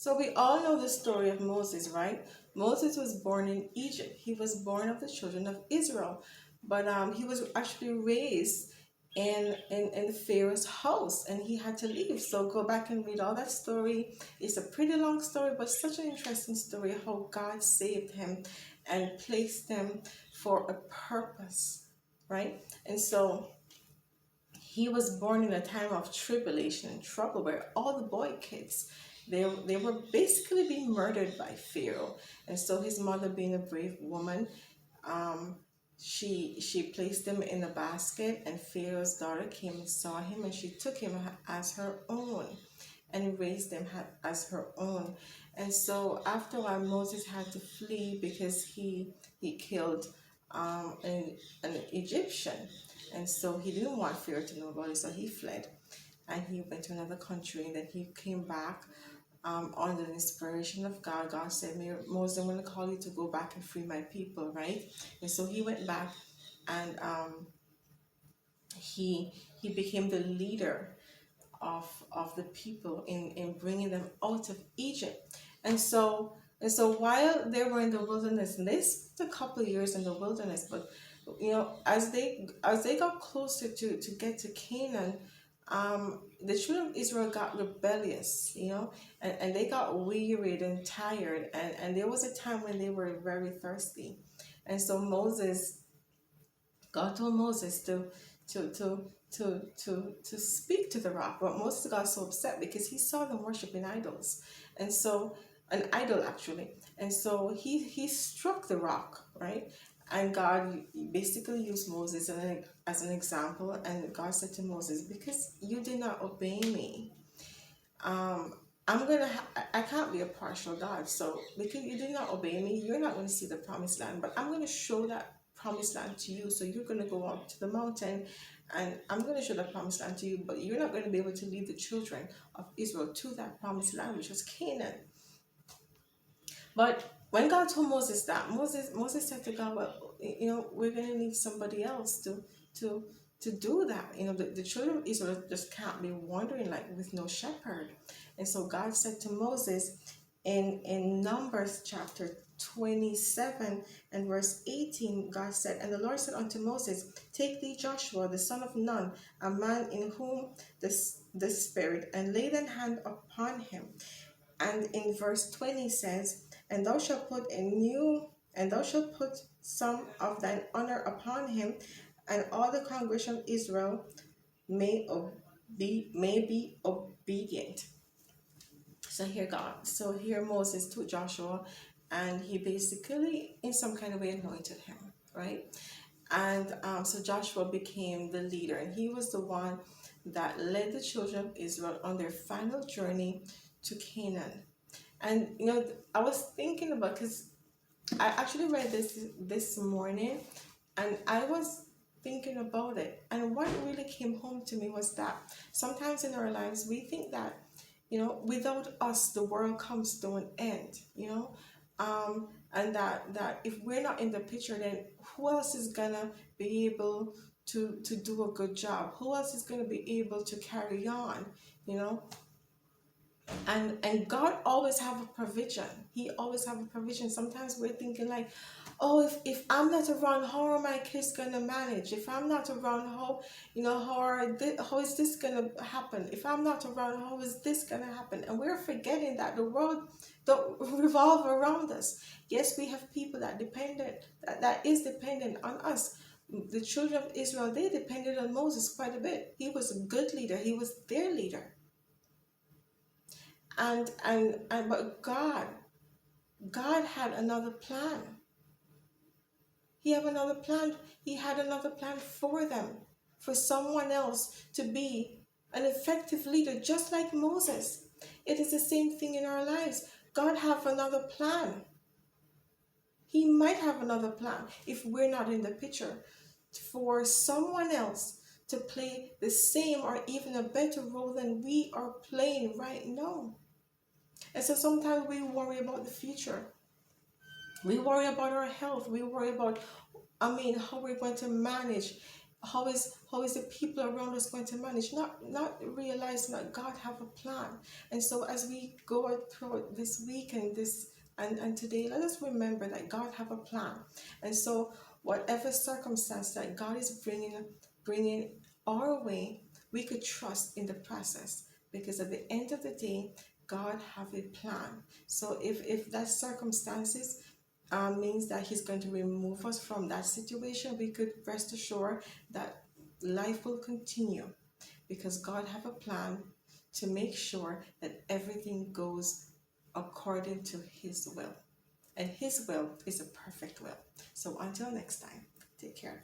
So we all know the story of Moses, right? Moses was born in Egypt. He was born of the children of Israel, but he was actually raised in Pharaoh's house, and he had to leave. So go back and read all that story. It's a pretty long story, but such an interesting story how God saved him and placed him for a purpose, right? And so he was born in a time of tribulation and trouble where all the boy kids they were basically being murdered by Pharaoh. And so his mother, being a brave woman, um, she placed him in a basket, and Pharaoh's daughter came and saw him, and she took him as her own and raised him as her own. And so after a while, Moses had to flee because he killed an Egyptian, and so he didn't want Pharaoh to know about it, so he fled and he went to another country. And then he came back under the inspiration of God. God said, Moses, I'm going to call you to go back and free my people, right? And so he went back, and he he became the leader of the people in bringing them out of Egypt. And so while they were in the wilderness, and they spent a couple of years in the wilderness, but as they got closer to get to Canaan, the children of Israel got rebellious, and they got wearied and tired, and there was a time when they were very thirsty. And so God told Moses to to to speak to the rock. But Moses got so upset because he saw them worshiping idols, and so an idol actually. And so he struck the rock, right? And God basically used Moses as an example. And God said to Moses, because you did not obey me, um, I can't be a partial God. So because you did not obey me, you're not going to see the promised land. But I'm going to show that promised land to you. So you're going to go up to the mountain, and I'm going to show the promised land to you. But you're not going to be able to lead the children of Israel to that promised land, which was Canaan. But when God told Moses that, Moses said to God, well, we're going to need somebody else to to do that. The children of Israel just can't be wandering like with no shepherd. And so God said to Moses in Numbers chapter 27 and verse 18, God said, and the Lord said unto Moses, take thee Joshua, the son of Nun, a man in whom the Spirit, and lay thine hand upon him. And in verse 20 says, and thou shalt put some of thine honor upon him, and all the congregation of Israel may be obedient. So here Moses took Joshua, and he basically in some kind of way anointed him, right? And so Joshua became the leader, and he was the one that led the children of Israel on their final journey to Canaan. And I was thinking about, because I actually read this morning, and I was thinking about it, and what really came home to me was that sometimes in our lives we think that without us the world comes to an end, and that if we're not in the picture, then who else is gonna be able to do a good job? Who else is gonna be able to carry on? you know and God always have a provision. He always have a provision. Sometimes we're thinking like, oh, if I'm not around, how are my kids gonna manage? If I'm not around, how is this gonna happen? If I'm not around, how is this gonna happen? And we're forgetting that the world don't revolve around us. Yes, we have people that is dependent on us. The children of Israel, they depended on Moses quite a bit. He was a good leader. He was their leader. And but God had another plan. He had another plan for them, for someone else to be an effective leader, just like Moses. It is the same thing in our lives. God have another plan. He might have another plan if we're not in the picture, for someone else to play the same or even a better role than we are playing right now. And so sometimes we worry about the future. We worry about our health. We worry about, how we're going to manage How is the people around us going to manage? Not realizing that God have a plan. And so as we go through this week and this and today, let us remember that God have a plan. And so whatever circumstance that God is bringing our way, we could trust in the process, because at the end of the day, God have a plan. So if that circumstances means that he's going to remove us from that situation, we could rest assured that life will continue, because God have a plan to make sure that everything goes according to his will. And his will is a perfect will. So until next time, take care.